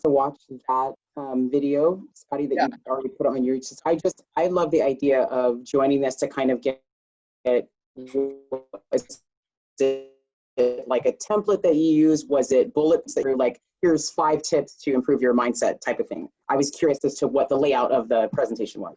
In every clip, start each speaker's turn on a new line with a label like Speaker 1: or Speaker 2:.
Speaker 1: to watch that video, Scottie, that
Speaker 2: Yeah.
Speaker 1: you already put on your. I love the idea of joining this to kind of get like a template that you use? Was it bullets that you're like, here's 5 tips to improve your mindset type of thing? I was curious as to what the layout of the presentation was.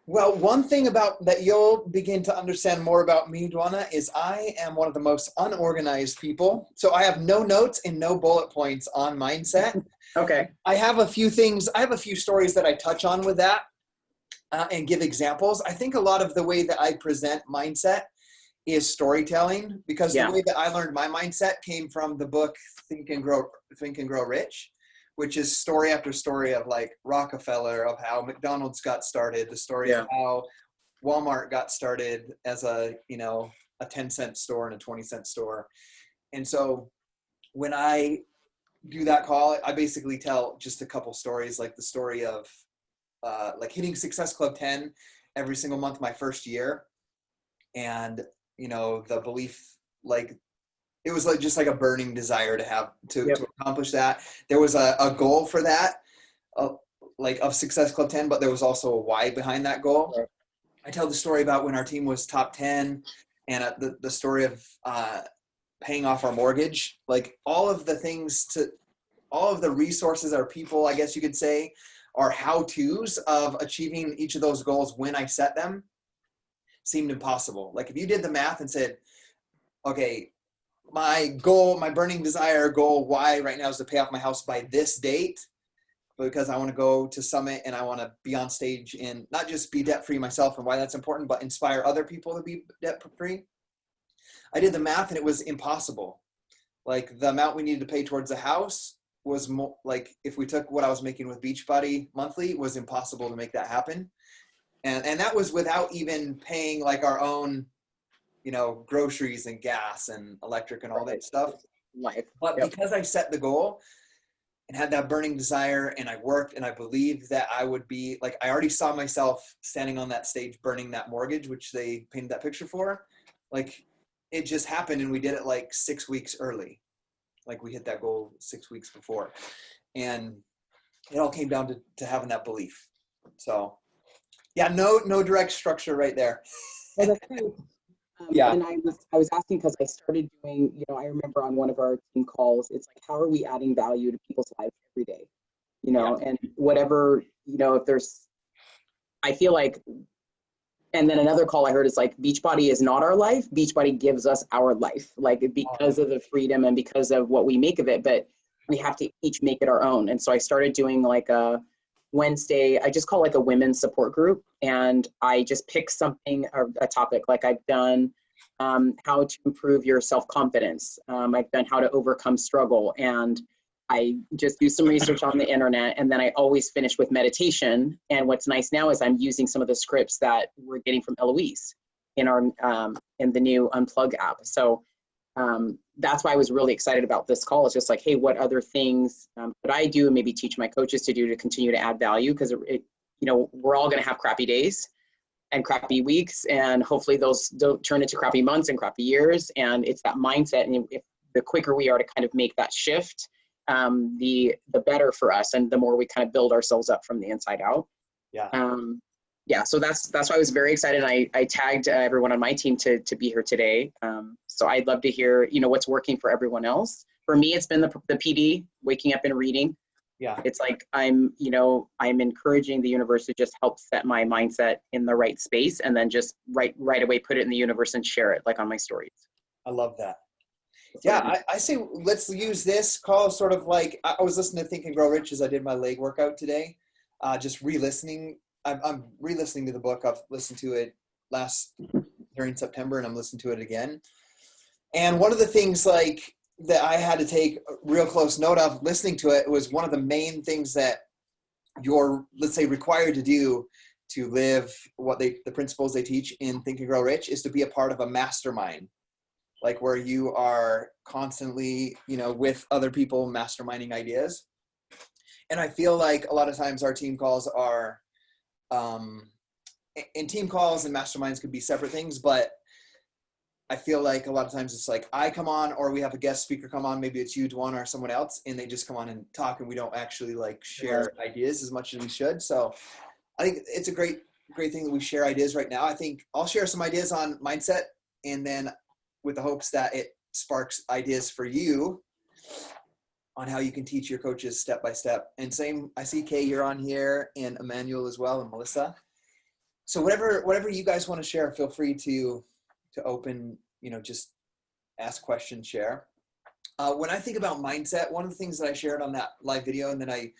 Speaker 2: Well, one thing about that you'll begin to understand more about me, Dwana, is I am one of the most unorganized people. So I have no notes and no bullet points on mindset.
Speaker 1: Okay.
Speaker 2: I have a few stories that I touch on with that and give examples. I think a lot of the way that I present mindset is storytelling, because the way that I learned my mindset came from the book Think and Grow Rich, which is story after story of like Rockefeller, of how McDonald's got started, the story of how Walmart got started as a 10-cent store and a 20-cent store. And so when I do that call, I basically tell just a couple stories, like the story of like hitting Success Club 10 every single month my first year. And, the belief, like, it was like just like a burning desire to have to accomplish that. There was a goal for that, like of Success Club 10, but there was also a why behind that goal. Right. I tell the story about when our team was top 10, and the story of paying off our mortgage, like all of the resources, our people, I guess you could say, are how-tos of achieving each of those goals when I set them seemed impossible. Like if you did the math and said, okay, my goal, my burning desire goal, why right now is to pay off my house by this date, because I want to go to Summit and I want to be on stage and not just be debt-free myself, and why that's important, but inspire other people to be debt-free. I did the math and it was impossible. Like the amount we needed to pay towards the house was more, like if we took what I was making with Beachbody monthly, it was impossible to make that happen. And that was without even paying like our own, groceries and gas and electric and all that stuff.
Speaker 1: Life.
Speaker 2: But because I set the goal and had that burning desire, and I worked, and I believed that I would be like, I already saw myself standing on that stage burning that mortgage, which they painted that picture for. Like it just happened, and we did it like 6 weeks early. Like we hit that goal 6 weeks before, and it all came down to having that belief. So yeah, no direct structure right there.
Speaker 1: Well, that's great. And I was asking because I started doing, I remember on one of our team calls, it's like, how are we adding value to people's lives every day? And whatever, if there's, I feel like, and then another call I heard is like, Beachbody is not our life. Beachbody gives us our life, like because of the freedom and because of what we make of it, but we have to each make it our own. And so I started doing like a Wednesday, I just call like a women's support group, and I just pick something, or a topic. Like I've done how to improve your self-confidence. I've done how to overcome struggle, and I just do some research on the internet, and then I always finish with meditation. And what's nice now is I'm using some of the scripts that we're getting from Eloise in our in the new Unplug app. So that's why I was really excited about this call. It's just like, hey, what other things could I do and maybe teach my coaches to do to continue to add value? Because we're all going to have crappy days and crappy weeks, and hopefully those don't turn into crappy months and crappy years. And it's that mindset, and if the quicker we are to kind of make that shift, the better for us, and the more we kind of build ourselves up from the inside out. So that's why I was very excited. I tagged everyone on my team to be here today. So I'd love to hear, what's working for everyone else. For me, it's been the PD, waking up and reading. Yeah. It's like I'm encouraging the universe to just help set my mindset in the right space, and then just right away put it in the universe and share it, like on my stories.
Speaker 2: I love that. Yeah, I say let's use this call sort of like, I was listening to Think and Grow Rich as I did my leg workout today, just re-listening. I'm re-listening to the book. I've listened to it during September, and I'm listening to it again. And one of the things like that I had to take real close note of listening to it was one of the main things that you're, let's say, required to do to live the principles they teach in Think and Grow Rich is to be a part of a mastermind, like where you are constantly, with other people masterminding ideas. And I feel like a lot of times our team calls are, and team calls and masterminds could be separate things, but I feel like a lot of times it's like I come on, or we have a guest speaker come on, maybe it's you, Duana, or someone else, and they just come on and talk, and we don't actually like share ideas as much as we should. So I think it's a great thing that we share ideas right now. I think I'll share some ideas on mindset, and then with the hopes that it sparks ideas for you on how you can teach your coaches step by step. And same, I see Kay, you're on here, and Emmanuel as well, and Melissa. So whatever you guys want to share, feel free to open, just ask questions, share. When I think about mindset, one of the things that I shared on that live video and that I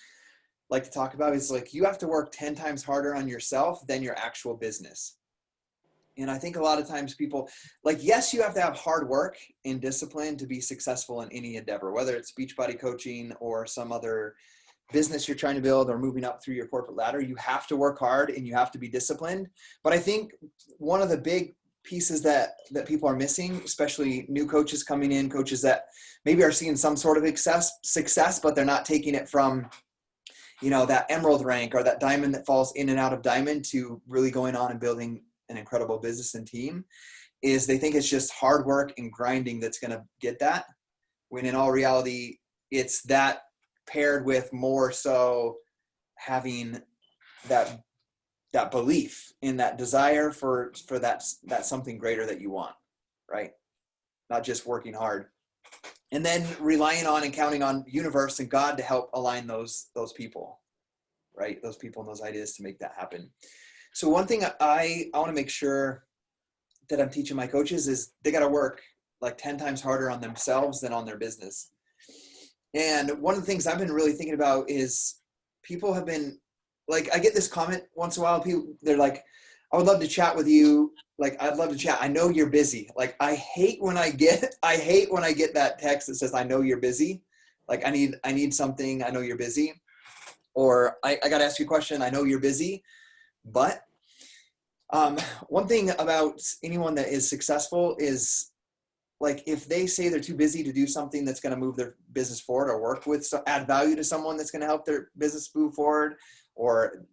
Speaker 2: like to talk about is like, you have to work 10 times harder on yourself than your actual business. And I think a lot of times people like, yes, you have to have hard work and discipline to be successful in any endeavor, whether it's Beachbody coaching or some other business you're trying to build or moving up through your corporate ladder. You have to work hard and you have to be disciplined. But I think one of the big pieces that people are missing, especially new coaches coming in, coaches that maybe are seeing some sort of success, but they're not taking it from, that emerald rank or that diamond that falls in and out of diamond to really going on and building an incredible business and team, is they think it's just hard work and grinding that's going to get that, when in all reality, it's that paired with more so having that belief in that desire for that something greater that you want, right? Not just working hard. And then relying on and counting on universe and God to help align those people, right? Those people and those ideas to make that happen. So one thing I want to make sure that I'm teaching my coaches is they got to work like 10 times harder on themselves than on their business. And one of the things I've been really thinking about is people have been like, I get this comment once in a while. People, they're like, I would love to chat with you. Like, I'd love to chat. I know you're busy. Like, I hate when I get that text that says, I know you're busy. Like, I need something. I know you're busy. Or I got to ask you a question. I know you're busy. But one thing about anyone that is successful is, like, if they say they're too busy to do something that's going to move their business forward or work with, add value to someone that's going to help their business move forward or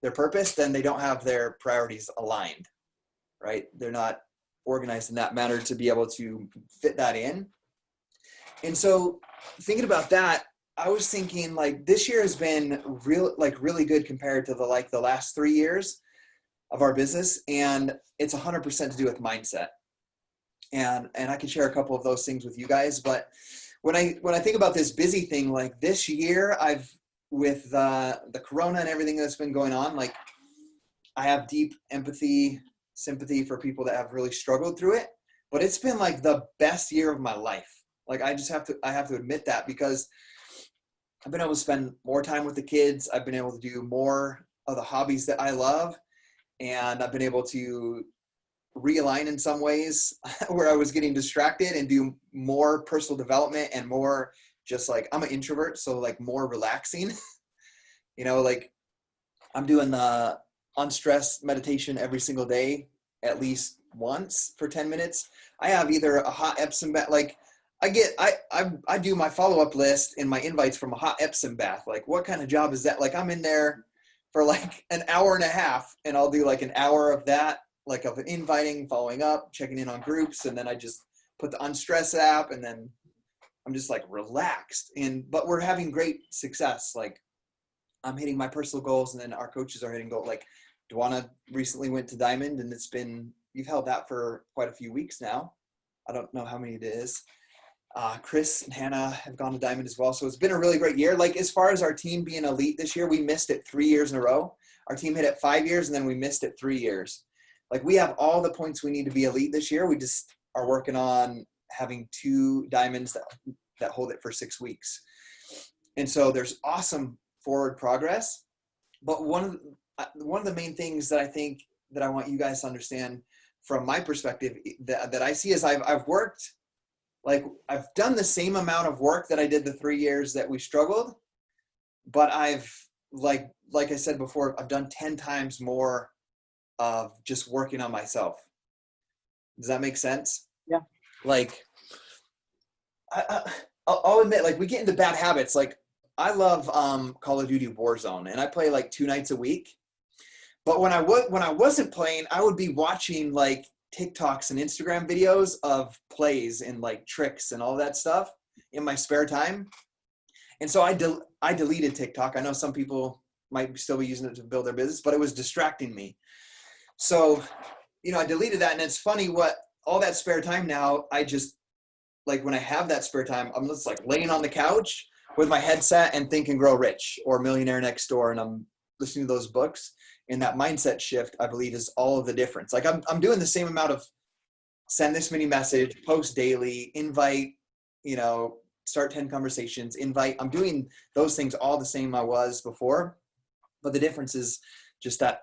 Speaker 2: their purpose, then they don't have their priorities aligned, right? They're not organized in that manner to be able to fit that in. And so thinking about that, I was thinking like this year has been really good compared to the last 3 years of our business. And it's 100% to do with mindset. And I can share a couple of those things with you guys. But when I think about this busy thing, like this year, with the corona and everything that's been going on, like I have deep empathy, sympathy for people that have really struggled through it. But it's been like the best year of my life. Like I have to admit that, because I've been able to spend more time with the kids. I've been able to do more of the hobbies that I love. And I've been able to realign in some ways where I was getting distracted and do more personal development and more just like, I'm an introvert. So like more relaxing, like I'm doing the unstressed meditation every single day, at least once for 10 minutes. I have either a hot Epsom bath, like I do my follow-up list and my invites from a hot Epsom bath. Like what kind of job is that? Like I'm in there for like an hour and a half and I'll do like an hour of that, like of inviting, following up, checking in on groups. And then I just put the Unstress app and then I'm just like relaxed. But we're having great success. Like I'm hitting my personal goals and then our coaches are hitting goals. Like Duana recently went to Diamond and you've held that for quite a few weeks now. I don't know how many it is. Chris and Hannah have gone to Diamond as well. So it's been a really great year. Like as far as our team being elite this year, we missed it 3 years in a row. Our team hit it 5 years and then we missed it 3 years. Like we have all the points we need to be elite this year. We just are working on having 2 diamonds that hold it for 6 weeks. And so there's awesome forward progress. But one of the main things that I think that I want you guys to understand from my perspective that I see is I've worked, like I've done the same amount of work that I did the 3 years that we struggled, but I've like I said before, I've done 10 times more of just working on myself. Does that make sense?
Speaker 1: Yeah.
Speaker 2: Like I'll admit, like we get into bad habits. Like I love Call of Duty Warzone and I play like 2 nights a week. But when I wasn't playing, I would be watching like TikToks and Instagram videos of plays and like tricks and all that stuff in my spare time. And so I deleted TikTok. I know some people might still be using it to build their business, but it was distracting me. So, I deleted that. And it's funny what all that spare time now, I just like when I have that spare time, I'm just like laying on the couch with my headset and Think and Grow Rich or Millionaire Next Door. And I'm listening to those books. And that mindset shift, I believe, is all of the difference. Like I'm doing the same amount of send this mini message, post daily, invite, start 10 conversations, invite. I'm doing those things all the same I was before. But the difference is just that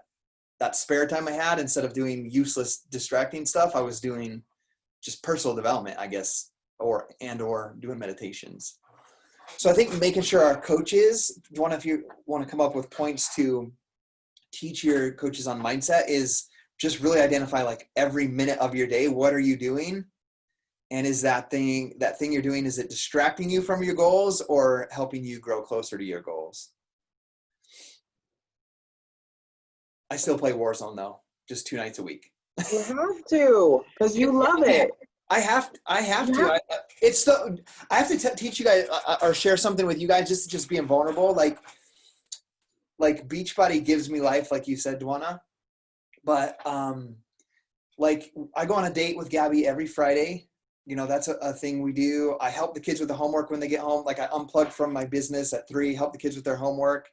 Speaker 2: spare time I had, instead of doing useless, distracting stuff, I was doing just personal development, I guess, or doing meditations. So I think making sure our coaches, if you want to come up with points to teach your coaches on mindset, is just really identify like every minute of your day, what are you doing? And is that thing you're doing, is it distracting you from your goals or helping you grow closer to your goals? I still play Warzone though, just 2 nights a week.
Speaker 1: You have to, because you love it.
Speaker 2: I have to. I have to teach you guys or share something with you guys, just being vulnerable. Like Beachbody gives me life, like you said, Dwana. But like I go on a date with Gabby every Friday. That's a thing we do. I help the kids with the homework when they get home. Like I unplug from my business at 3, help the kids with their homework,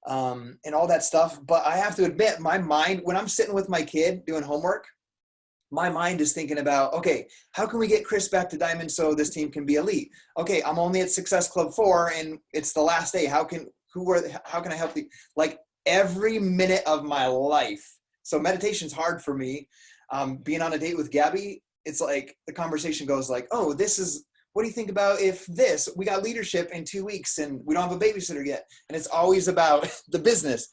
Speaker 2: and all that stuff. But I have to admit, my mind, when I'm sitting with my kid doing homework, my mind is thinking about, okay, how can we get Chris back to Diamond so this team can be elite? Okay, I'm only at Success Club 4 and it's the last day. How can I help you? Like every minute of my life. So meditation's hard for me. Being on a date with Gabby, it's like the conversation goes like, oh, what do you think about if we got leadership in 2 weeks and we don't have a babysitter yet? And it's always about the business.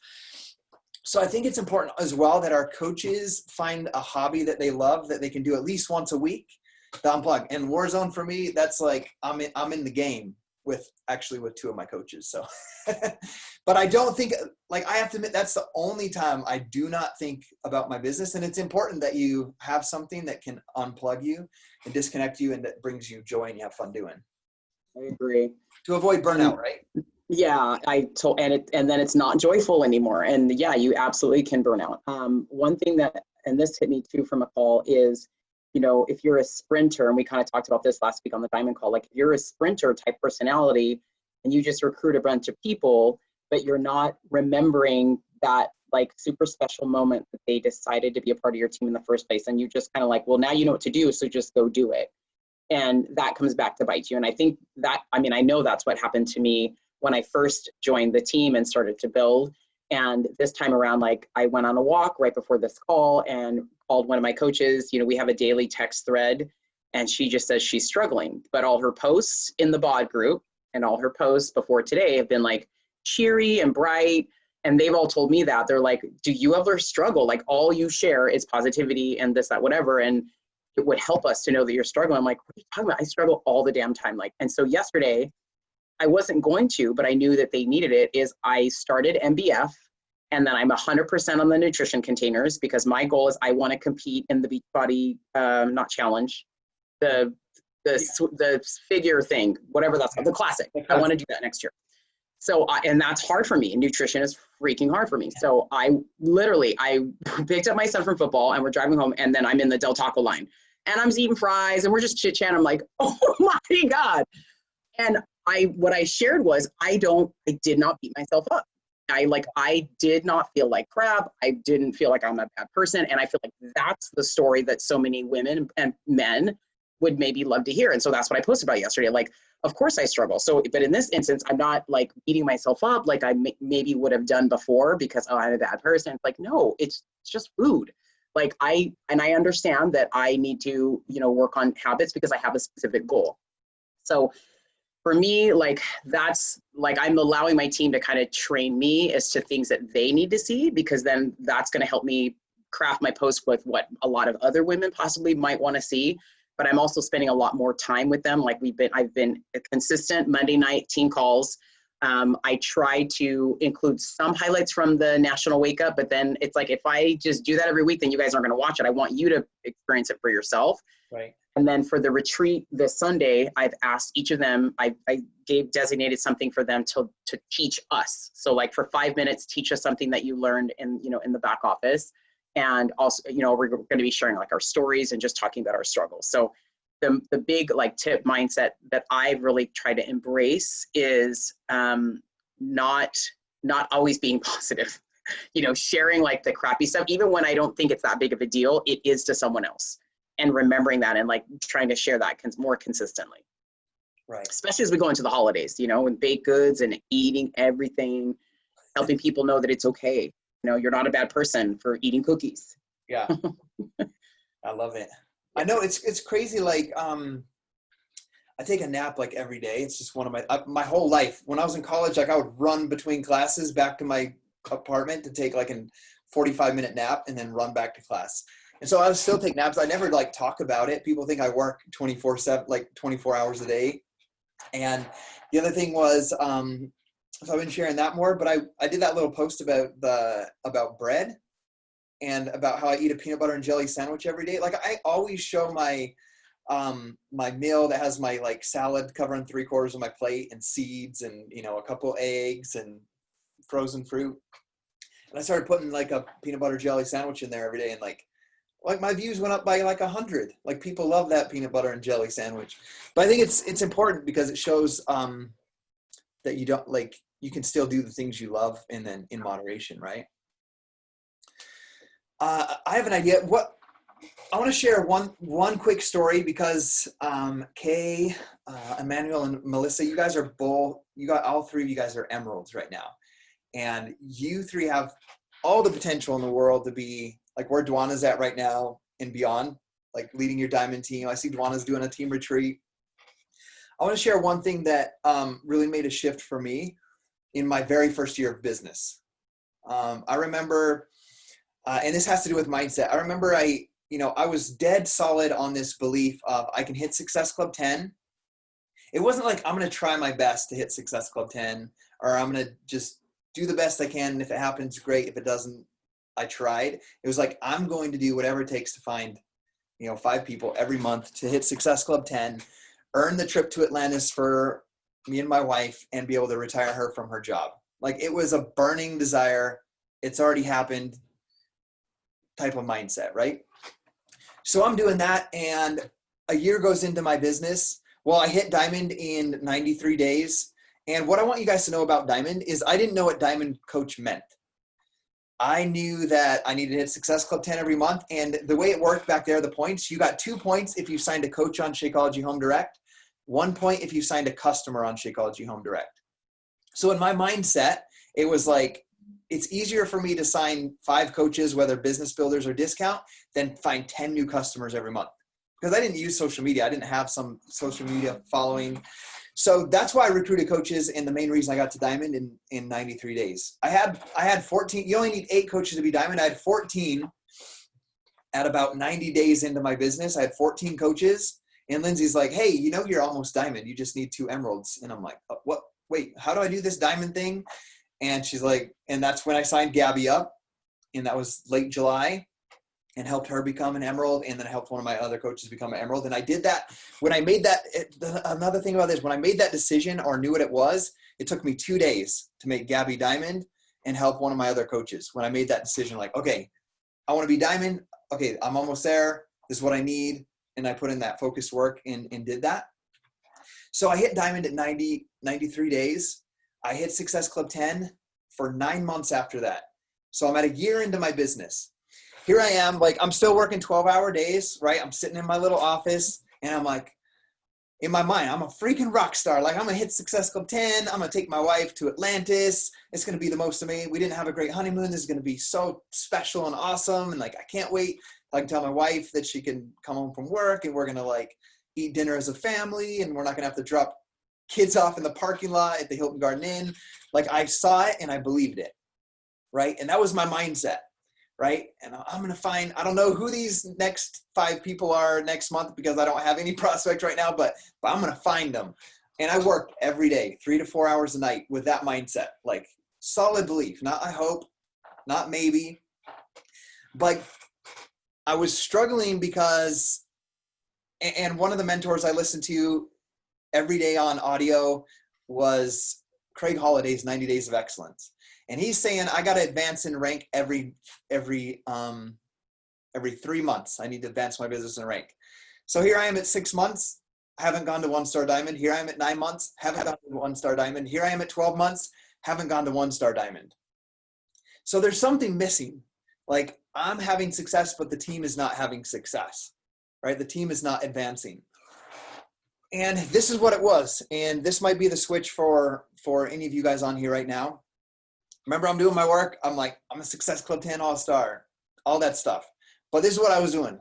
Speaker 2: So I think it's important as well that our coaches find a hobby that they love that they can do at least once a week, the unplug. And Warzone for me, that's like, I'm in the game with 2 of my coaches. So, but I don't think, like, I have to admit, that's the only time I do not think about my business. And it's important that you have something that can unplug you and disconnect you and that brings you joy and you have fun doing.
Speaker 1: I agree.
Speaker 2: To avoid burnout, right?
Speaker 1: Yeah, and then it's not joyful anymore. And yeah, you absolutely can burn out. One thing and this hit me too from a call is, if you're a sprinter, and we kind of talked about this last week on the Diamond call, like if you're a sprinter type personality and you just recruit a bunch of people, but you're not remembering that like super special moment that they decided to be a part of your team in the first place. And you just kind of like, well, now you know what to do, so just go do it. And that comes back to bite you. And I think I know that's what happened to me when I first joined the team and started to build. And this time around, like I went on a walk right before this call and called one of my coaches. We have a daily text thread and she just says she's struggling, but all her posts in the bod group and all her posts before today have been like cheery and bright. And they've all told me that. They're like, do you ever struggle? Like all you share is positivity and this, that, whatever. And it would help us to know that you're struggling. I'm like, what are you talking about? I struggle all the damn time. And so yesterday, I wasn't going to, but I knew that they needed it, is I started MBF, and then I'm 100% on the nutrition containers because my goal is I want to compete in the Beachbody, not challenge, the figure thing, whatever that's called, the classic. I want to do that next year. So, and that's hard for me. Nutrition is freaking hard for me. So I picked up my son from football and we're driving home, and then I'm in the Del Taco line and I'm eating fries and we're just chit-chatting. I'm like, oh my God. And what I shared was, I did not beat myself up. I did not feel like crap. I didn't feel like I'm a bad person. And I feel like that's the story that so many women and men would maybe love to hear. And so that's what I posted about yesterday. Like, of course I struggle. So, but in this instance, I'm not like beating myself up like I maybe would have done before because, oh, I'm a bad person. It's like, no, it's just food. Like I understand that I need to, work on habits because I have a specific goal. So for me, like that's like, I'm allowing my team to kind of train me as to things that they need to see, because then that's going to help me craft my post with what a lot of other women possibly might want to see. But I'm also spending a lot more time with them. Like I've been a consistent Monday night team calls. I try to include some highlights from the National Wake Up, but then it's like, if I just do that every week, then you guys aren't going to watch it. I want you to experience it for yourself.
Speaker 2: Right.
Speaker 1: And then for the retreat this Sunday, I've asked each of them, I designated something for them to teach us. So like for 5 minutes, teach us something that you learned in the back office. And also, we're going to be sharing like our stories and just talking about our struggles. So the big like tip mindset that I really try to embrace is not always being positive, sharing like the crappy stuff, even when I don't think it's that big of a deal, it is to someone else, and remembering that and like trying to share that more consistently.
Speaker 2: Right.
Speaker 1: Especially as we go into the holidays, and baked goods and eating everything, helping people know that it's okay. You're not a bad person for eating cookies.
Speaker 2: Yeah. I love it. I know it's crazy. Like, I take a nap like every day. It's just one of my whole life. When I was in college, like I would run between classes back to my apartment to take like a 45-minute nap and then run back to class. And so I would still take naps. I never like talk about it. People think I work 24/7, like 24 hours a day. And the other thing was, so I've been sharing that more, but I did that little post about bread and about how I eat a peanut butter and jelly sandwich every day. Like I always show my meal that has my like salad covering 3/4 of my plate and seeds and, a couple eggs and frozen fruit. And I started putting like a peanut butter jelly sandwich in there every day. And like my views went up by like 100. Like people love that peanut butter and jelly sandwich. But I think it's important because it shows that you don't you can still do the things you love and then in moderation, right? I have an idea. I want to share one quick story because Kay, Emmanuel, and Melissa, you guys are all three of you guys are emeralds right now. And you three have all the potential in the world to be like where Dwana's at right now and beyond, like leading your diamond team. I see Dwana's doing a team retreat. I want to share one thing that really made a shift for me in my very first year of business. I remember, and this has to do with mindset. I remember I was dead solid on this belief of I can hit Success Club 10. It wasn't like I'm going to try my best to hit Success Club 10 or I'm going to just do the best I can. And if it happens, great. If it doesn't, I tried. It was like, I'm going to do whatever it takes to find, 5 people every month to hit Success Club 10, earn the trip to Atlantis for me and my wife, and be able to retire her from her job. Like it was a burning desire. It's already happened type of mindset, right? So I'm doing that, and a year goes into my business. Well, I hit Diamond in 93 days. And what I want you guys to know about Diamond is I didn't know what Diamond Coach meant. I knew that I needed to hit Success Club 10 every month. And the way it worked back there, the points, you got 2 points if you signed a coach on Shakeology Home Direct, 1 point if you signed a customer on Shakeology Home Direct. So in my mindset, it was like, it's easier for me to sign 5 coaches, whether business builders or discount, than find 10 new customers every month. Because I didn't use social media. I didn't have some social media following. So that's why I recruited coaches, and the main reason I got to Diamond in 93 days. I had 14. You only need 8 coaches to be Diamond. I had 14 at about 90 days into my business. I had 14 coaches, and Lindsay's like, hey, you're almost Diamond. You just need 2 emeralds. And I'm like, what? Wait, how do I do this Diamond thing? And she's like, and that's when I signed Gabby up, and that was late July, and helped her become an emerald. And then I helped one of my other coaches become an emerald. And I did that when I made that. Another thing about this, when I made that decision or knew what it was, it took me 2 days to make Gabby Diamond and help one of my other coaches. When I made that decision, like, okay, I want to be Diamond. Okay, I'm almost there. This is what I need. And I put in that focused work and did that. So I hit Diamond at 93 days. I hit Success Club 10 for 9 months after that. So I'm at a year into my business. Here I am, like I'm still working 12-hour days, right? I'm sitting in my little office, and I'm like, in my mind, I'm a freaking rock star. Like I'm gonna hit Success Club 10. I'm gonna take my wife to Atlantis. It's gonna be the most amazing. We didn't have a great honeymoon. This is gonna be so special and awesome. And like, I can't wait. I can tell my wife that she can come home from work, and we're gonna like eat dinner as a family, and we're not gonna have to drop kids off in the parking lot at the Hilton Garden Inn. Like I saw it and I believed it, right? And that was my mindset, right? And I'm going to find, I don't know who these next 5 people are next month because I don't have any prospects right now, but I'm going to find them. And I worked every day, 3 to 4 hours a night with that mindset, like solid belief, not I hope, not maybe. But I was struggling because, and one of the mentors I listened to every day on audio was Craig Holliday's 90 Days of Excellence. And he's saying, I got to advance in rank every 3 months. I need to advance my business in rank. So here I am at 6 months. I haven't gone to 1-star diamond. Here I am at 9 months. Haven't gone to 1-star diamond. Here I am at 12 months. Haven't gone to 1-star diamond. So there's something missing. Like, I'm having success, but the team is not having success, right? The team is not advancing. And this is what it was. And this might be the switch for any of you guys on here right now. Remember, I'm doing my work. I'm like, I'm a Success Club 10 All-Star, all that stuff. But this is what I was doing.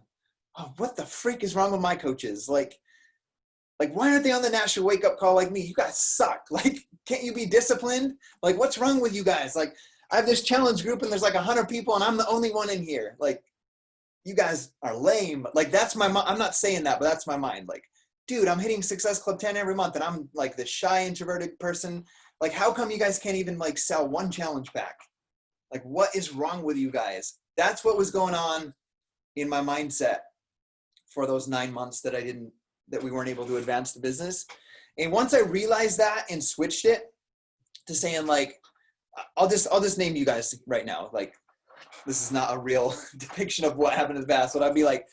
Speaker 2: Oh, what the freak is wrong with my coaches? Like, why aren't they on the national wake-up call like me? You guys suck. Like, can't you be disciplined? Like, what's wrong with you guys? Like, I have this challenge group and there's like 100 people and I'm the only one in here. Like, you guys are lame. Like, that's my mind. I'm not saying that, but that's my mind. Like, dude, I'm hitting Success Club 10 every month and I'm like this shy, introverted person. Like, how come you guys can't even like sell one challenge pack? Like, what is wrong with you guys? That's what was going on in my mindset for those 9 months that we weren't able to advance the business. And once I realized that and switched it to saying like, I'll just name you guys right now. Like, this is not a real depiction of what happened in the past. But I'd be like,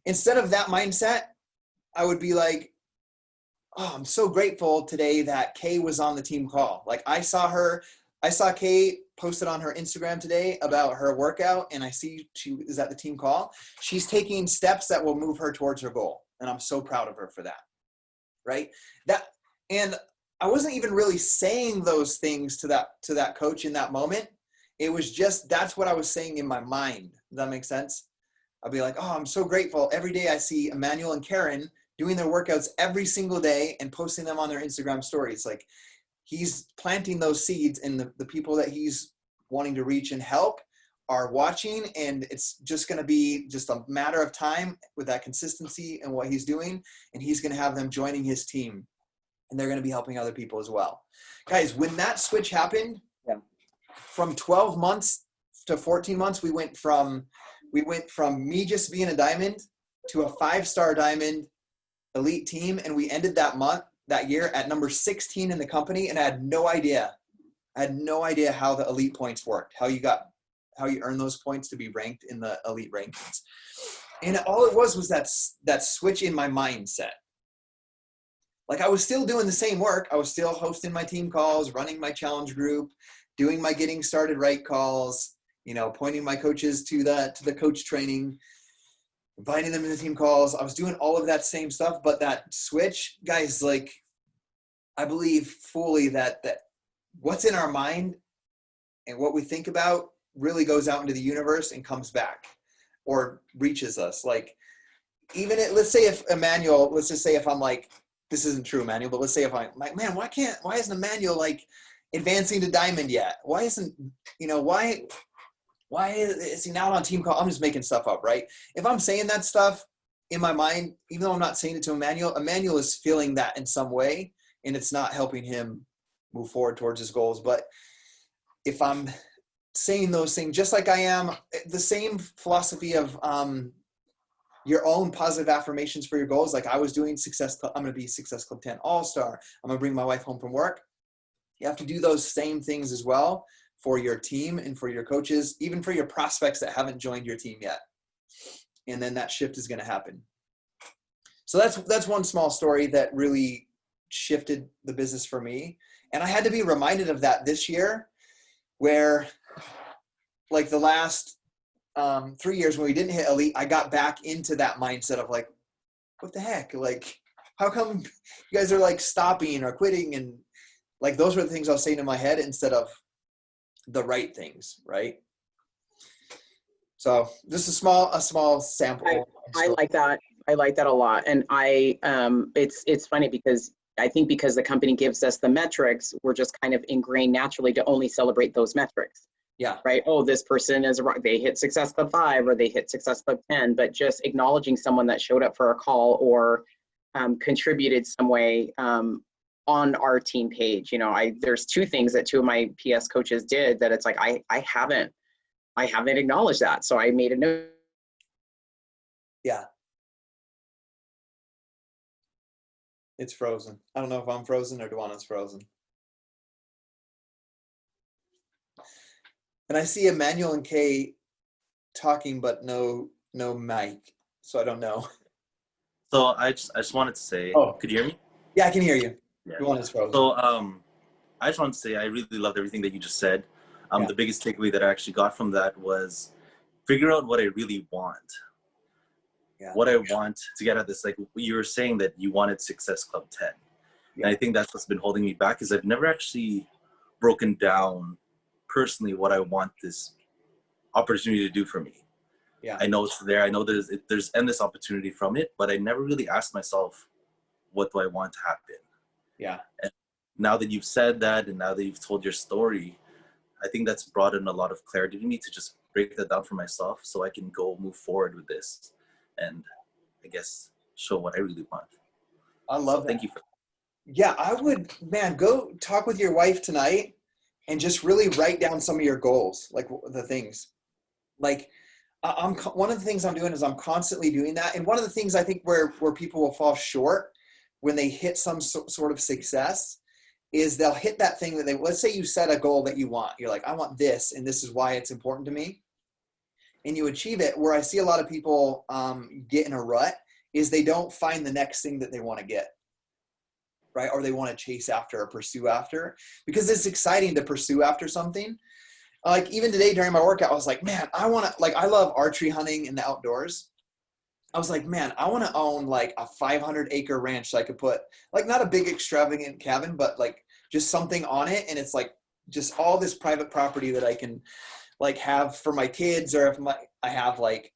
Speaker 2: instead of that mindset, I would be like, oh, I'm so grateful today that Kay was on the team call. Like, I saw Kay posted on her Instagram today about her workout, and I see she is at the team call. She's taking steps that will move her towards her goal. And I'm so proud of her for that. Right? And I wasn't even really saying those things to that coach in that moment. It was just, that's what I was saying in my mind. Does that make sense? I'll be like, oh, I'm so grateful. Every day I see Emmanuel and Karen doing their workouts every single day and posting them on their Instagram stories. Like, he's planting those seeds, and the people that he's wanting to reach and help are watching, and it's just going to be just a matter of time with that consistency and what he's doing, and he's going to have them joining his team, and they're going to be helping other people as well. Guys, when that switch happened, from 12 months to 14 months, we went from me just being a diamond to a 5-star diamond elite team, and we ended that year at number 16 in the company, and I had no idea how the elite points worked, how you earn those points to be ranked in the elite rankings. And all it was that switch in my mindset. Like, I was still doing the same work. I was still hosting my team calls, running my challenge group, doing my getting started right calls, pointing my coaches to the coach training, inviting them to the team calls. I was doing all of that same stuff, but that switch, guys, like, I believe fully that what's in our mind and what we think about really goes out into the universe and comes back or reaches us. Like, even let's just say if I'm like, this isn't true, Emmanuel, but let's say if I'm like, man, why isn't Emmanuel like advancing to diamond yet? Why is he not on team call? I'm just making stuff up, right? If I'm saying that stuff in my mind, even though I'm not saying it to Emmanuel is feeling that in some way, and it's not helping him move forward towards his goals. But if I'm saying those things, just like I am, the same philosophy of your own positive affirmations for your goals, like I was doing Success Club, I'm going to be Success Club 10 All-Star. I'm going to bring my wife home from work. You have to do those same things as well for your team and for your coaches, even for your prospects that haven't joined your team yet. And then that shift is going to happen. So that's one small story that really shifted the business for me. And I had to be reminded of that this year, where like the last 3 years when we didn't hit elite, I got back into that mindset of like, what the heck? Like, how come you guys are like stopping or quitting? And like, those were the things I was saying in my head instead of the right things, right? So just a small sample.
Speaker 1: I like that. I like that a lot. And it's funny because I think because the company gives us the metrics, we're just kind of ingrained naturally to only celebrate those metrics.
Speaker 2: Yeah.
Speaker 1: Right. Oh, this person they hit Success Club 5 or they hit Success Club 10, but just acknowledging someone that showed up for a call or contributed some way on our team page. You know, there's two things that two of my PS coaches did that it's like, I haven't acknowledged that. So I made a note.
Speaker 2: Yeah. It's frozen. I don't know if I'm frozen or Duana's frozen. And I see Emmanuel and Kay talking, but no mic. So I don't know.
Speaker 3: So I just wanted to say, could you hear me?
Speaker 2: Yeah, I can hear you.
Speaker 3: Yeah.
Speaker 2: Duana's frozen.
Speaker 3: So I just wanted to say I really loved everything that you just said. The biggest takeaway that I actually got from that was figure out what I really want.
Speaker 2: Yeah.
Speaker 3: What I want to get at this, like you were saying that you wanted Success Club 10.
Speaker 2: Yeah.
Speaker 3: And I think that's what's been holding me back is I've never actually broken down personally what I want this opportunity to do for me.
Speaker 2: Yeah.
Speaker 3: I know it's there. I know there's endless opportunity from it, but I never really asked myself, what do I want to happen?
Speaker 2: Yeah.
Speaker 3: And now that you've said that, and now that you've told your story, I think that's brought in a lot of clarity to me to just break that down for myself so I can go move forward with this and I guess show what I really want.
Speaker 2: I love that.
Speaker 3: Thank you for
Speaker 2: Yeah, I would, man, go talk with your wife tonight and just really write down some of your goals, like the things. Like, one of the things I'm doing is I'm constantly doing that. And one of the things I think where people will fall short when they hit some sort of success is they'll hit that thing that let's say you set a goal that you want. You're like, I want this, and this is why it's important to me. And you achieve it. Where I see a lot of people get in a rut is they don't find the next thing that they want to get. Right? Or they want to chase after or pursue after, because it's exciting to pursue after something. Like even today during my workout, I was like, man, I love archery hunting in the outdoors. I was like, man, I want to own like a 500-acre ranch so I could put like not a big extravagant cabin, but like just something on it. And it's like just all this private property that I can like have for my kids, or if I have like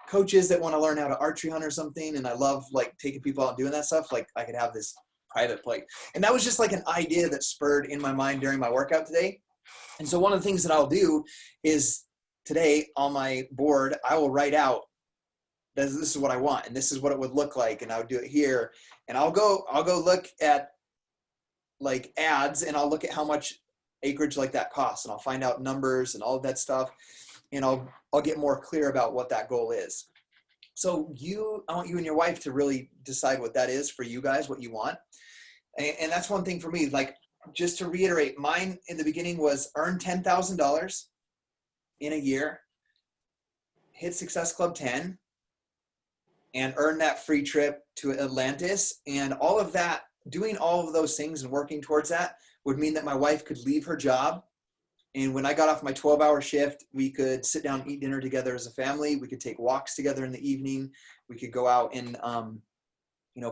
Speaker 2: coaches that want to learn how to archery hunt or something. And I love like taking people out and doing that stuff. Like I could have this private plate. And that was just like an idea that spurred in my mind during my workout today. And so one of the things that I'll do is today on my board, I will write out, this is what I want, and this is what it would look like. And I would do it here. And I'll go look at like ads, and I'll look at how much acreage like that costs, and I'll find out numbers and all of that stuff. And I'll get more clear about what that goal is. So I want you and your wife to really decide what that is for you guys, what you want. And that's one thing for me, like just to reiterate, mine in the beginning was earn $10,000 in a year, hit Success Club 10, and earn that free trip to Atlantis. And all of that, doing all of those things and working towards that would mean that my wife could leave her job. And when I got off my 12-hour shift, we could sit down and eat dinner together as a family. We could take walks together in the evening. We could go out and,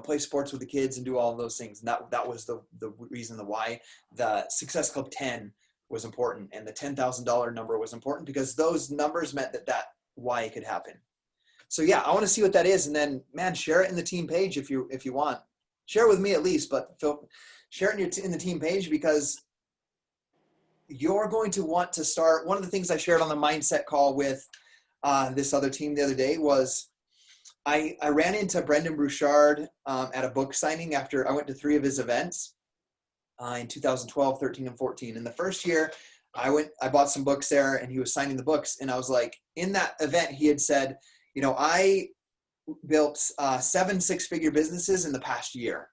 Speaker 2: play sports with the kids and do all of those things. And that was the reason why the Success Club 10 was important. And the $10,000 number was important because those numbers meant that why it could happen. So yeah, I want to see what that is. And then, man, share it in the team page if you want. Share it with me at least, but share it in the team page, because you're going to want to start. One of the things I shared on the mindset call with this other team the other day was I ran into Brendan Bouchard at a book signing after I went to 3 of his events in 2012, 13, and 14. In the first year, I bought some books there, and he was signing the books. And I was like, in that event, he had said, I built 7 six-figure businesses in the past year.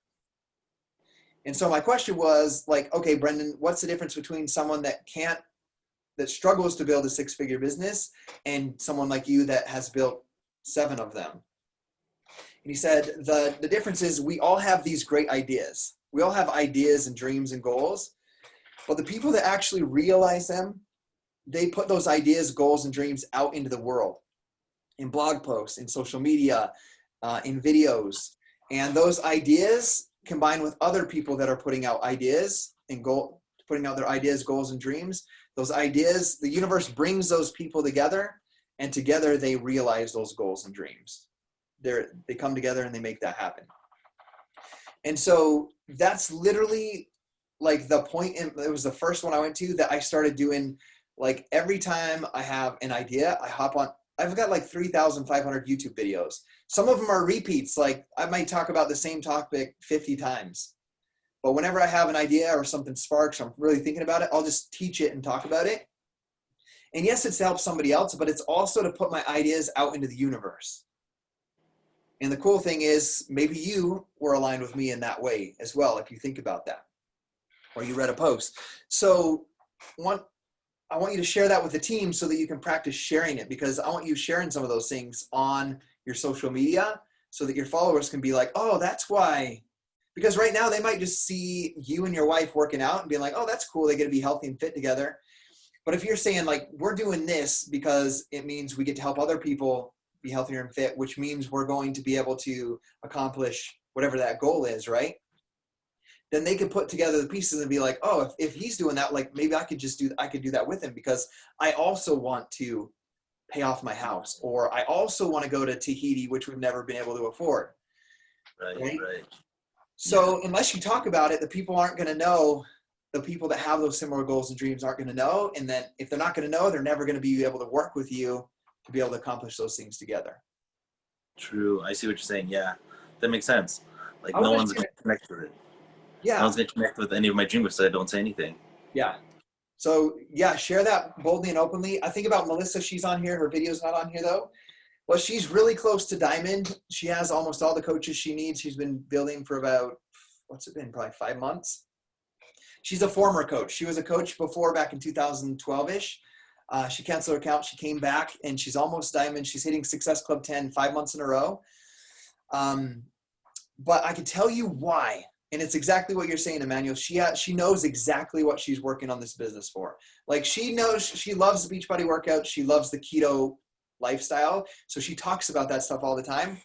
Speaker 2: And so my question was like, okay, Brendan, what's the difference between someone that struggles to build a 6-figure business and someone like you that has built 7 of them? And he said, the difference is we all have these great ideas. We all have ideas and dreams and goals, but the people that actually realize them, they put those ideas, goals, and dreams out into the world in blog posts, in social media, in videos. And those ideas combined with other people that are putting out ideas and putting out their ideas, goals, and dreams, those ideas, the universe brings those people together, and together they realize those goals and dreams. They come together and they make that happen. And so that's literally like the point. It was the first one I went to that I started doing. Like every time I have an idea, I hop on. I've got like 3,500 YouTube videos. Some of them are repeats. Like I might talk about the same topic 50 times. But whenever I have an idea or something sparks, I'm really thinking about it, I'll just teach it and talk about it. And yes, it's to help somebody else, but it's also to put my ideas out into the universe. And the cool thing is, maybe you were aligned with me in that way as well, if you think about that, or you read a post. So I want you to share that with the team so that you can practice sharing it, because I want you sharing some of those things on your social media so that your followers can be like, oh, that's why. Because right now they might just see you and your wife working out and being like, oh, that's cool. They get to be healthy and fit together. But if you're saying like, we're doing this because it means we get to help other people be healthier and fit, which means we're going to be able to accomplish whatever that goal is, right? Then they could put together the pieces and be like, oh, if he's doing that, like maybe I could do that with him, because I also want to pay off my house, or I also want to go to Tahiti, which we've never been able to afford.
Speaker 3: Right.
Speaker 2: So unless you talk about it, the people aren't going to know. The people that have those similar goals and dreams aren't going to know. And then if they're not going to know, they're never going to be able to work with you to be able to accomplish those things together.
Speaker 3: True. I see what you're saying. Yeah, that makes sense. Like no one's going to connect with it.
Speaker 2: Yeah.
Speaker 3: No one's going to connect with any of my dreams so I don't say anything.
Speaker 2: Yeah. So yeah, share that boldly and openly. I think about Melissa. She's on here. Her video's not on here though. Well, she's really close to Diamond. She has almost all the coaches she needs. She's been building for about, what's it been? Probably 5 months. She's a former coach. She was a coach before, back in 2012-ish. She canceled her account. She came back, and she's almost Diamond. She's hitting Success Club 10 5 months in a row. But I can tell you why. And it's exactly what you're saying, Emmanuel. She knows exactly what she's working on this business for. Like, she knows she loves the Beachbody workout. She loves the keto lifestyle. So she talks about that stuff all the time.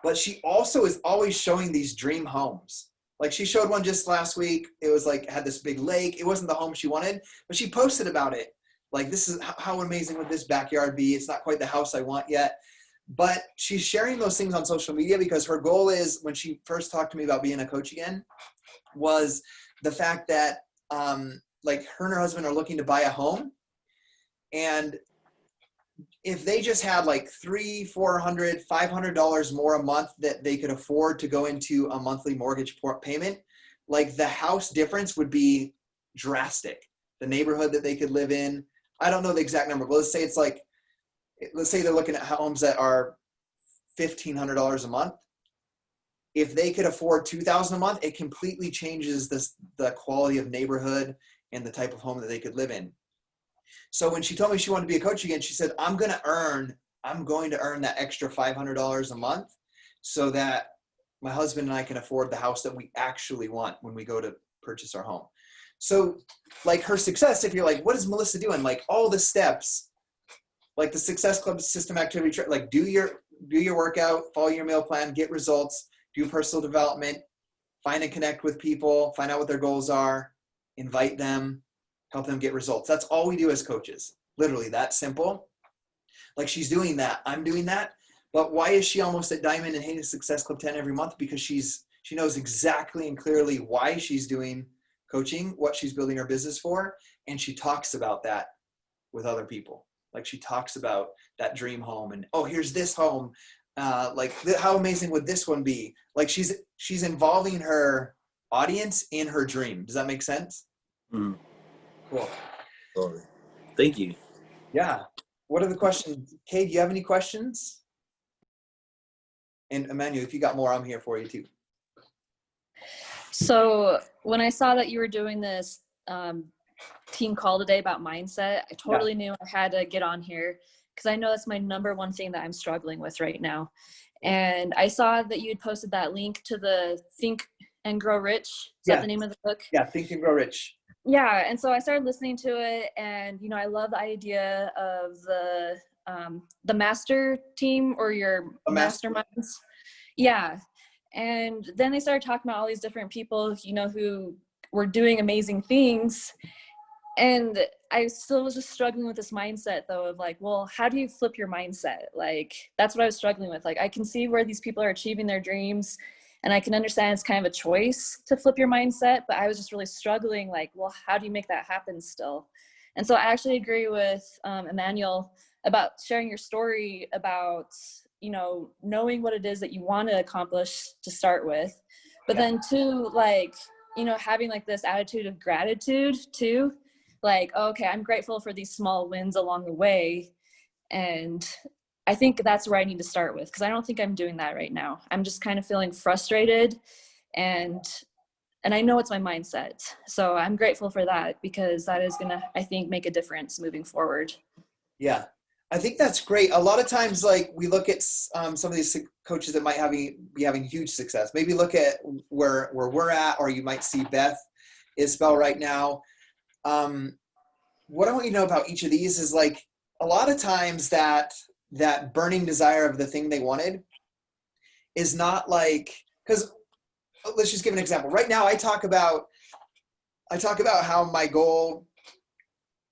Speaker 2: But she also is always showing these dream homes. Like, she showed one just last week. It was like, had this big lake. It wasn't the home she wanted, but she posted about it. Like, this is how amazing would this backyard be? It's not quite the house I want yet. But she's sharing those things on social media because her goal is, when she first talked to me about being a coach again, was the fact that like, her and her husband are looking to buy a home. And if they just had like $300, $400, $500 more a month that they could afford to go into a monthly mortgage payment, like, the house difference would be drastic. The neighborhood that they could live in, I don't know the exact number, but let's say they're looking at homes that are $1,500 a month. If they could afford $2,000 a month, it completely changes the quality of neighborhood and the type of home that they could live in. So when she told me she wanted to be a coach again, she said, I'm going to earn that extra $500 a month so that my husband and I can afford the house that we actually want when we go to purchase our home. So, like, her success, if you're like, what is Melissa doing? Like, all the steps, like the Success Club system activity, like, do your workout, follow your meal plan, get results, do personal development, find and connect with people, find out what their goals are, invite them, help them get results. That's all we do as coaches. Literally that simple. Like, she's doing that. I'm doing that. But why is she almost at Diamond and hitting Success Club 10 every month? Because she knows exactly and clearly why she's doing coaching, what she's building her business for. And she talks about that with other people. Like, she talks about that dream home and, oh, here's this home. Like, how amazing would this one be? Like, she's involving her audience in her dream. Does that make sense?
Speaker 3: Mm.
Speaker 2: Cool.
Speaker 3: Totally. Thank you.
Speaker 2: Yeah. What are the questions? Kay, do you have any questions? And Emmanuel, if you got more, I'm here for you too.
Speaker 4: So when I saw that you were doing this team call today about mindset, I totally knew I had to get on here because I know that's my number one thing that I'm struggling with right now. And I saw that you had posted that link to the Think and Grow Rich. Is that the name of the book? Yeah,
Speaker 2: Think and Grow Rich.
Speaker 4: Yeah, and so I started listening to it, and I love the idea of the master team or your masterminds. Yeah, and then they started talking about all these different people, who were doing amazing things, and I still was just struggling with this mindset though of like, well, how do you flip your mindset? Like, that's what I was struggling with. Like, I can see where these people are achieving their dreams, and I can understand it's kind of a choice to flip your mindset, but I was just really struggling, like, well, how do you make that happen still? And so I actually agree with Emmanuel about sharing your story about, knowing what it is that you want to accomplish to start with, But then too, like, you know, having like this attitude of gratitude too, like, okay, I'm grateful for these small wins along the way. And I think that's where I need to start with, because I don't think I'm doing that right now. I'm just kind of feeling frustrated, and I know it's my mindset. So I'm grateful for that, because that is gonna, I think, make a difference moving forward.
Speaker 2: Yeah, I think that's great. A lot of times, like, we look at some of these coaches that might be having huge success. Maybe look at where we're at, or you might see Beth Isbell right now. What I want you to know about each of these is, like, a lot of times that burning desire of the thing they wanted is not like, because let's just give an example. Right now, I talk about how my goal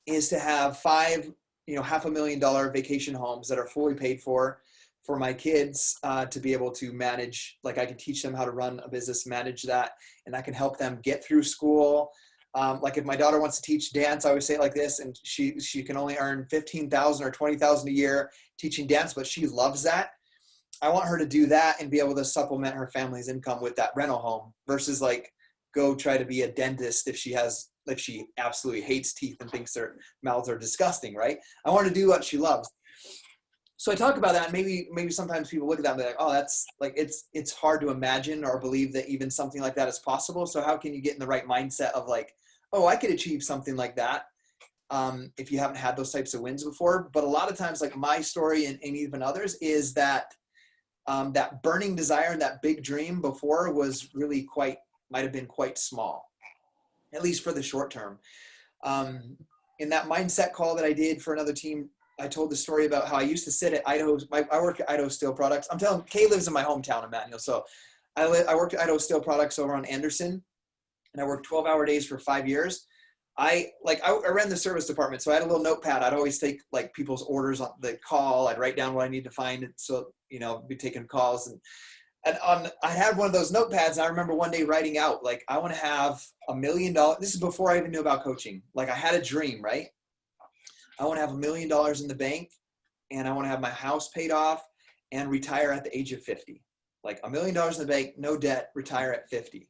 Speaker 2: is to have 5, $500,000 vacation homes that are fully paid for my kids, to be able to manage. Like, I can teach them how to run a business, manage that, and I can help them get through school. Like, if my daughter wants to teach dance, I always say it like this, and she can only earn $15,000 or $20,000 a year teaching dance, but she loves that. I want her to do that and be able to supplement her family's income with that rental home, versus like go try to be a dentist if she absolutely hates teeth and thinks their mouths are disgusting, right? I want her to do what she loves. So I talk about that, and maybe sometimes people look at that and be like, oh, that's like, it's hard to imagine or believe that even something like that is possible. So how can you get in the right mindset of like, oh, I could achieve something like that, if you haven't had those types of wins before? But a lot of times, like my story and even others, is that that burning desire and that big dream before was really might have been quite small, at least for the short term. In that mindset call that I did for another team, I told the story about how I used to sit at I work at Idaho Steel Products. I'm telling, Kay lives in my hometown, Emmanuel. So I worked at Idaho Steel Products over on Anderson, and I worked 12-hour days for 5 years. I ran the service department, so I had a little notepad. I'd always take like people's orders on the call. I'd write down what I need to find, so be taking calls, and I had one of those notepads. And I remember one day writing out, like, I want to have $1 million. This is before I even knew about coaching. Like, I had a dream, right? I want to have $1 million in the bank, and I want to have my house paid off and retire at the age of 50. Like, $1 million in the bank, no debt, retire at 50.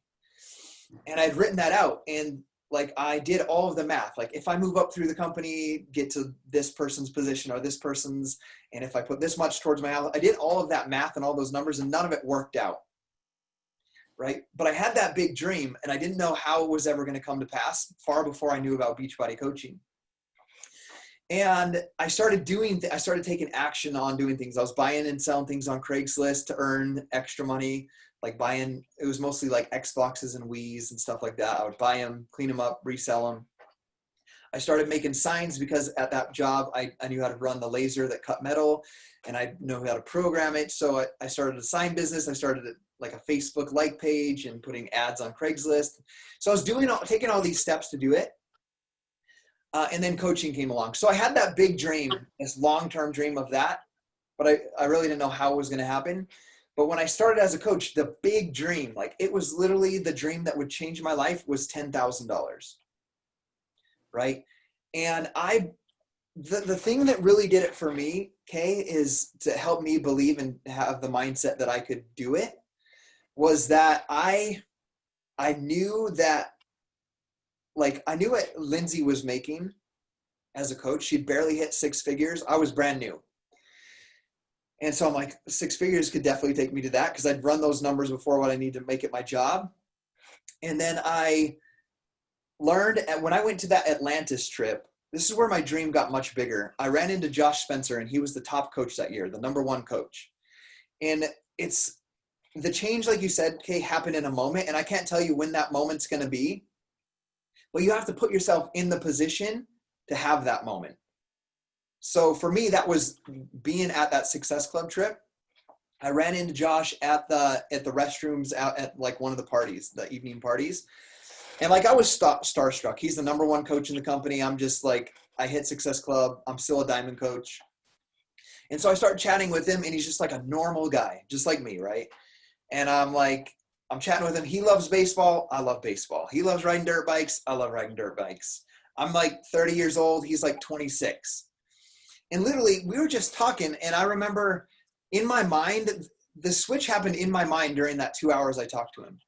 Speaker 2: And I'd written that out, and like, I did all of the math. Like, if I move up through the company, get to this person's position or this person's, and if I put this much towards my house, I did all of that math and all those numbers, and none of it worked out. Right? But I had that big dream, and I didn't know how it was ever going to come to pass far before I knew about Beachbody coaching. And I started taking action on doing things. I was buying and selling things on Craigslist to earn extra money. Like it was mostly like Xboxes and Wiis and stuff like that. I would buy them, clean them up, resell them. I started making signs because at that job, I knew how to run the laser that cut metal, and I know how to program it. So I started a sign business. I started like a Facebook like page and putting ads on Craigslist. So I was taking all these steps to do it. And then coaching came along. So I had that big dream, this long-term dream of that, but I really didn't know how it was going to happen. But when I started as a coach, the big dream, like, it was literally the dream that would change my life, was $10,000. Right? And the thing that really did it for me, Kay, is to help me believe and have the mindset that I could do it, was that I knew that, like, I knew what Lindsay was making as a coach. She'd barely hit 6 figures. I was brand new. And so I'm like, 6 figures could definitely take me to that, because I'd run those numbers before what I need to make it my job. And then I learned, when I went to that Atlantis trip, this is where my dream got much bigger. I ran into Josh Spencer, and he was the top coach that year, the #1 coach. And it's the change, like you said, Kay, happened in a moment. And I can't tell you when that moment's going to be. Well, you have to put yourself in the position to have that moment. So for me, that was being at that Success Club trip. I ran into Josh at the restrooms out at like one of the parties, the evening parties. And like, I was starstruck. He's the #1 coach in the company. I'm just like, I hit Success Club. I'm still a diamond coach. And so I started chatting with him, and he's just like a normal guy, just like me, right? And I'm chatting with him. He loves baseball. I love baseball. He loves riding dirt bikes. I love riding dirt bikes. I'm like 30 years old. He's like 26. And literally, we were just talking, and I remember in my mind, the switch happened in my mind during that 2 hours I talked to him.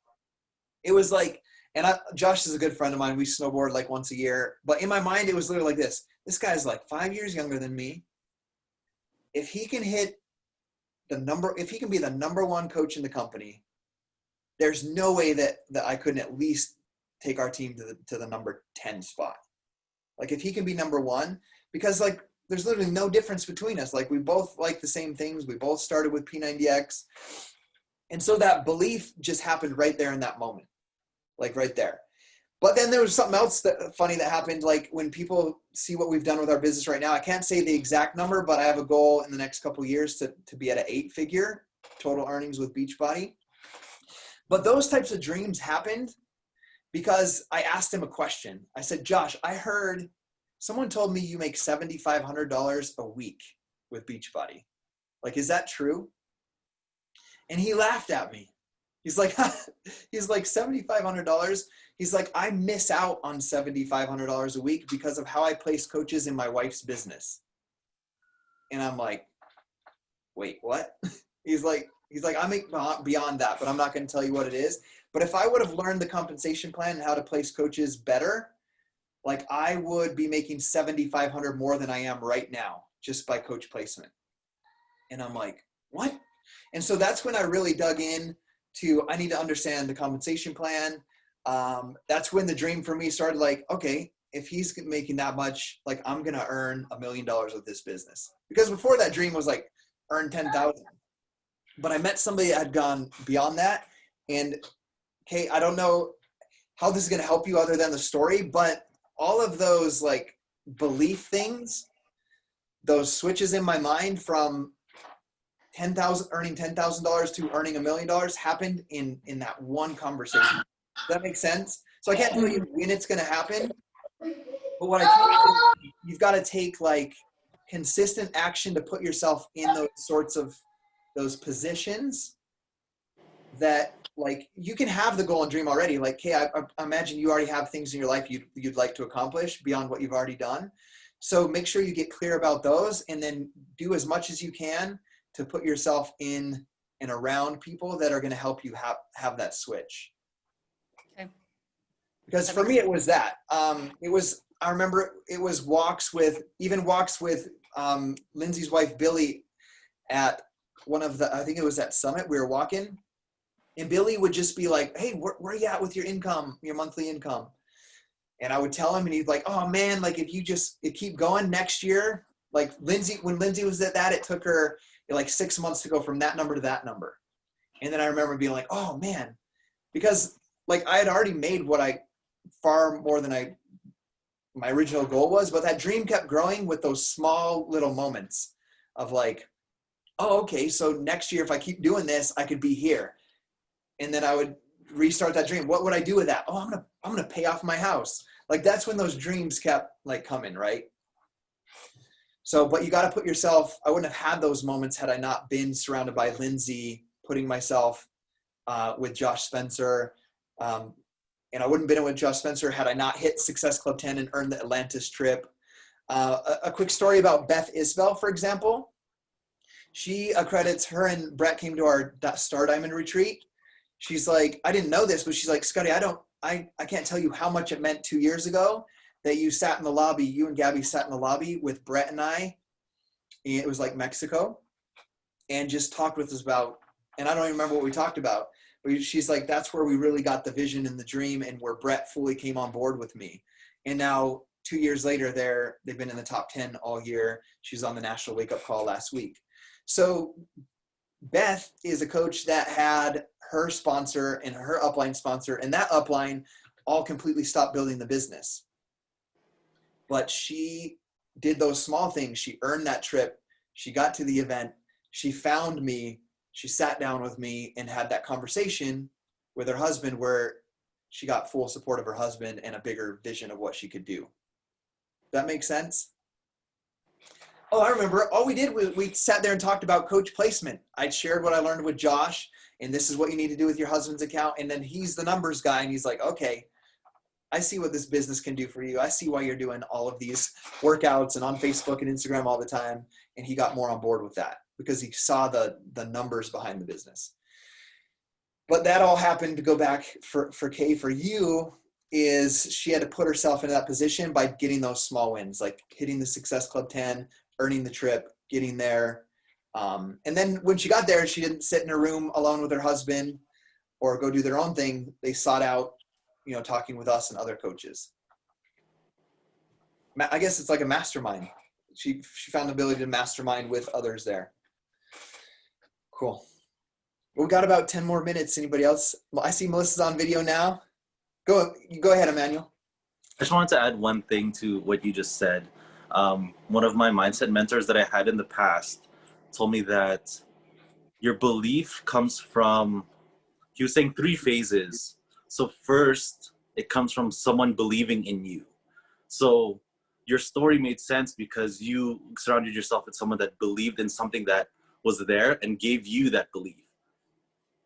Speaker 2: It was like, and Josh is a good friend of mine. We snowboard like once a year. But in my mind, it was literally like this. This guy's like 5 years younger than me. If he can hit if he can be the number one coach in the company, there's no way that I couldn't at least take our team to the number 10 spot. Like if he can be number one, because like there's literally no difference between us. Like we both like the same things. We both started with P90X. And so that belief just happened right there in that moment, like right there. But then there was something else funny that happened. Like when people see what we've done with our business right now, I can't say the exact number, but I have a goal in the next couple of years to be at an 8-figure total earnings with Beachbody. But those types of dreams happened because I asked him a question. I said, Josh, I heard someone told me you make $7,500 a week with Beachbody. Like, is that true? And he laughed at me. He's like, $7,500. He's like, I miss out on $7,500 a week because of how I place coaches in my wife's business. And I'm like, wait, what? He's like, I make beyond that, but I'm not going to tell you what it is. But if I would have learned the compensation plan and how to place coaches better, like I would be making $7,500 more than I am right now, just by coach placement. And I'm like, what? And so that's when I really dug in to, I need to understand the compensation plan. That's when the dream for me started, like, okay, if he's making that much, like I'm going to earn $1 million with this business. Because before that dream was like earn 10,000. But I met somebody that had gone beyond that. And okay, I don't know how this is going to help you other than the story, but all of those like belief things, those switches in my mind from earning $10,000 to earning $1 million happened in that one conversation. Does that make sense? So I can't tell you when it's going to happen, but what I can tell you, you've got to take like consistent action to put yourself in those sorts of those positions that like you can have the goal and dream already. Like, hey, I imagine you already have things in your life you'd like to accomplish beyond what you've already done. So make sure you get clear about those and then do as much as you can to put yourself in and around people that are going to help you have that switch. Okay. Because for me, it was that. I remember it was walks with Lindsay's wife, Billy, at one of the, I think it was that summit we were walking. And Billy would just be like, hey, where are you at with your income, your monthly income? And I would tell him and he'd like, oh man, like if you keep going next year, like when Lindsay was at that, it took her like 6 months to go from that number to that number. And then I remember being like, oh man, because like I had already made far more than my original goal was, but that dream kept growing with those small little moments of like, oh, okay, so next year if I keep doing this, I could be here. And then I would restart that dream. What would I do with that? Oh, I'm gonna pay off my house. Like that's when those dreams kept like coming, right? So, but you got to put yourself, I wouldn't have had those moments had I not been surrounded by Lindsay, putting myself with Josh Spencer. And I wouldn't have been with Josh Spencer had I not hit Success Club 10 and earned the Atlantis trip. A quick story about Beth Isbell, for example. She accredits, her and Brett came to our Star Diamond retreat. She's like, I didn't know this, but she's like, Scottie, I can't tell you how much it meant 2 years ago that you sat in the lobby, you and Gabby sat in the lobby with Brett and I. It was like Mexico, and just talked with us about, and I don't even remember what we talked about, but she's like, that's where we really got the vision and the dream and where Brett fully came on board with me. And now 2 years later, they've been in the top 10 all year. She's on the National Wake Up Call last week. So Beth is a coach that had her sponsor and her upline sponsor, and that upline all completely stopped building the business. But she did those small things. She earned that trip. She got to the event. She found me. She sat down with me and had that conversation with her husband where she got full support of her husband and a bigger vision of what she could do. That makes sense? Oh, I remember. All we did was we sat there and talked about coach placement. I shared what I learned with Josh, and this is what you need to do with your husband's account. And then he's the numbers guy, and he's like, okay, I see what this business can do for you. I see why you're doing all of these workouts and on Facebook and Instagram all the time. And he got more on board with that because he saw the numbers behind the business. But that all happened to go back for Kay, for you, is she had to put herself into that position by getting those small wins, like hitting the Success Club 10, earning the trip, getting there. And then when she got there, she didn't sit in her room alone with her husband or go do their own thing. They sought out, talking with us and other coaches. I guess it's like a mastermind. She found the ability to mastermind with others there. Cool. We got about 10 more minutes. Anybody else? I see Melissa's on video now. Go ahead, Emmanuel.
Speaker 3: I just wanted to add one thing to what you just said. One of my mindset mentors that I had in the past told me that your belief comes from, he was saying 3 phases. So first, it comes from someone believing in you. So your story made sense because you surrounded yourself with someone that believed in something that was there and gave you that belief.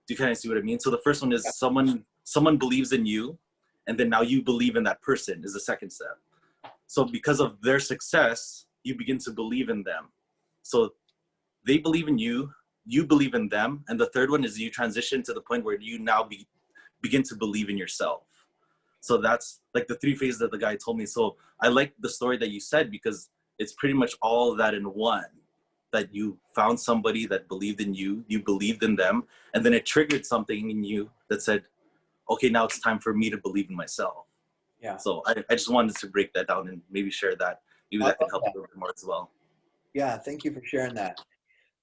Speaker 3: Do you kind of see what I mean? So the first one is someone believes in you, and then now you believe in that person is the second step. So because of their success, you begin to believe in them. So they believe in you, you believe in them, and the third one is you transition to the point where you now begin to believe in yourself. So that's like the 3 phases that the guy told me. So I like the story that you said because it's pretty much all of that in one. That you found somebody that believed in you, you believed in them, and then it triggered something in you that said, okay, now it's time for me to believe in myself.
Speaker 2: Yeah.
Speaker 3: So I just wanted to break that down and maybe share that. Maybe that can help a little bit more as well.
Speaker 2: Yeah, thank you for sharing that.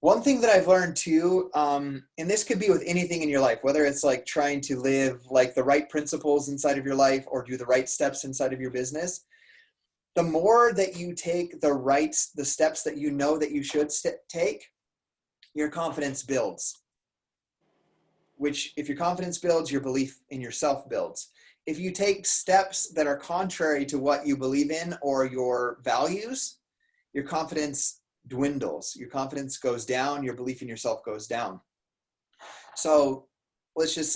Speaker 2: One thing that I've learned too, and this could be with anything in your life, whether it's like trying to live like the right principles inside of your life or do the right steps inside of your business, the more that you take the steps that you know that you should take, your confidence builds. Which, if your confidence builds, your belief in yourself builds. If you take steps that are contrary to what you believe in or your values, your confidence dwindles. Your confidence goes down. Your belief in yourself goes down. So let's just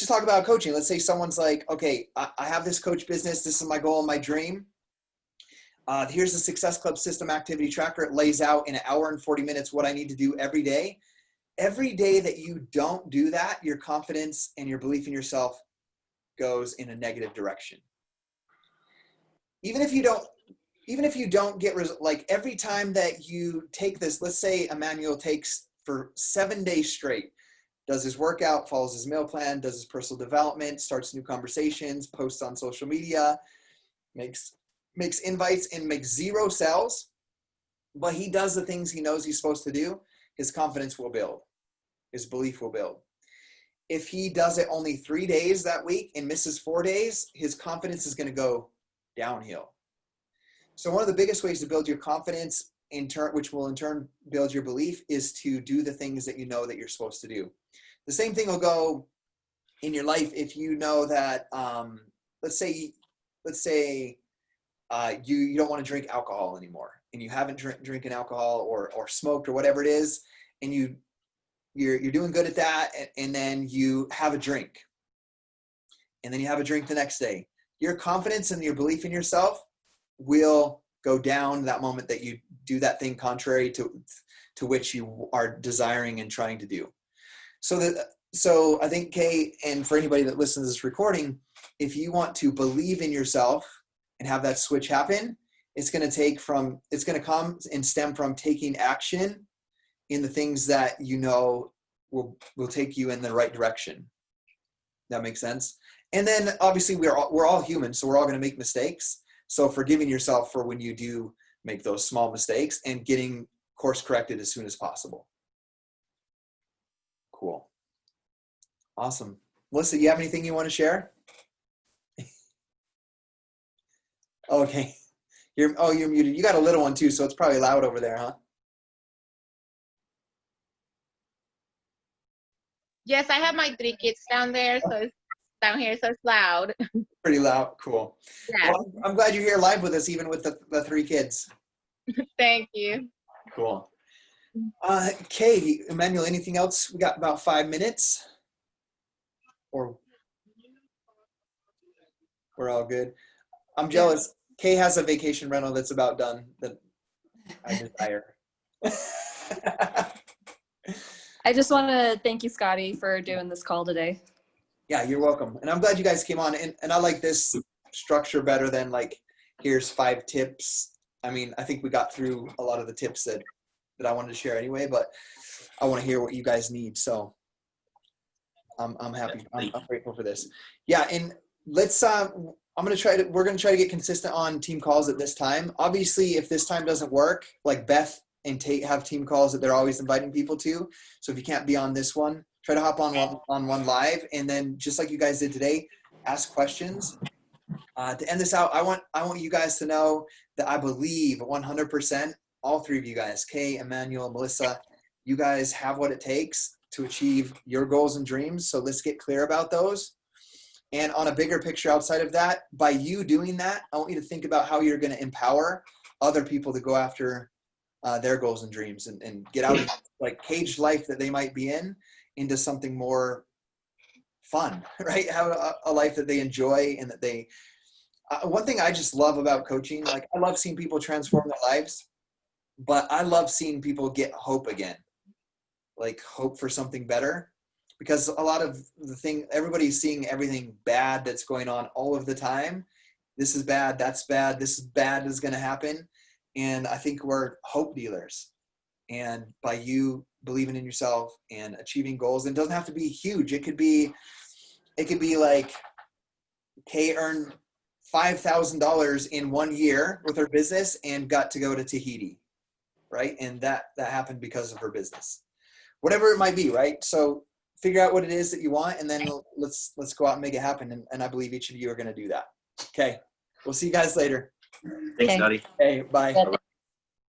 Speaker 2: talk about coaching. Let's say someone's like, okay, I have this coach business. This is my goal and my dream. Here's the Success Club system activity tracker. It lays out in 1 hour and 40 minutes what I need to do every day. Every day that you don't do that, your confidence and your belief in yourself goes in a negative direction. Even if you don't get like every time that you take this, let's say Emmanuel takes for 7 days straight, does his workout, follows his meal plan, does his personal development, starts new conversations, posts on social media, makes invites and makes 0 sales, but he does the things he knows he's supposed to do, his confidence will build. His belief will build. If he does it only 3 days that week and misses 4 days, his confidence is going to go downhill. So one of the biggest ways to build your confidence, which will in turn build your belief, is to do the things that you know that you're supposed to do. The same thing will go in your life if you know that, let's say you don't want to drink alcohol anymore, and you haven't drinking alcohol or smoked or whatever it is, and you're doing good at that, and then you have a drink, and then you have a drink the next day. Your confidence and your belief in yourself will go down that moment that you do that thing contrary to which you are desiring and trying to do. So I think, Kay, and for anybody that listens to this recording, if you want to believe in yourself and have that switch happen, it's going to come and stem from taking action in the things that you know will take you in the right direction. That makes sense? And then obviously we're all human, so we're all going to make mistakes. So forgiving yourself for when you do make those small mistakes and getting course corrected as soon as possible. Cool. Awesome. Melissa, you have anything you want to share? Okay. You're muted. You got a little one too, so it's probably loud over there, huh?
Speaker 5: Yes, I have my 3 kids down there, so it's down here, so it's loud.
Speaker 2: Pretty loud. Cool.
Speaker 5: Yeah.
Speaker 2: Well, I'm glad you're here live with us, even with the 3 kids.
Speaker 5: Thank you.
Speaker 2: Cool. Kay, Emmanuel, anything else? We got about 5 minutes. Or we're all good. I'm jealous. Kay has a vacation rental that's about done that I desire.
Speaker 4: I just want to thank you, Scottie, for doing this call today.
Speaker 2: Yeah, you're welcome. And I'm glad you guys came on. And I like this structure better than like, here's 5 tips. I mean, I think we got through a lot of the tips that I wanted to share anyway, but I want to hear what you guys need. So I'm happy. I'm grateful for this. Yeah. And let's, we're going to try to get consistent on team calls at this time. Obviously, if this time doesn't work, like Beth and Tate have team calls that they're always inviting people to. So if you can't be on this one, try to hop on one live. And then just like you guys did today, ask questions. To end this out, I want you guys to know that I believe 100%, all 3 of you guys, Kay, Emmanuel, Melissa, you guys have what it takes to achieve your goals and dreams. So let's get clear about those. And on a bigger picture outside of that, by you doing that, I want you to think about how you're going to empower other people to go after their goals and dreams and get out of like caged life that they might be in into something more fun, right? Have a life that they enjoy and that they, one thing I just love about coaching, like I love seeing people transform their lives, but I love seeing people get hope again, like hope for something better. Because a lot of the thing, everybody's seeing everything bad that's going on all of the time. This is bad, that's bad, this is bad is going to happen. And I think we're hope dealers. And by you believing in yourself and achieving goals, and it doesn't have to be huge. It could be like Kay earned $5,000 in 1 year with her business and got to go to Tahiti, right? And that happened because of her business. Whatever it might be, right? So figure out what it is that you want, and then let's go out and make it happen. And I believe each of you are going to do that. Okay. We'll see you guys later.
Speaker 3: Thanks, Scottie.
Speaker 2: Hey, bye.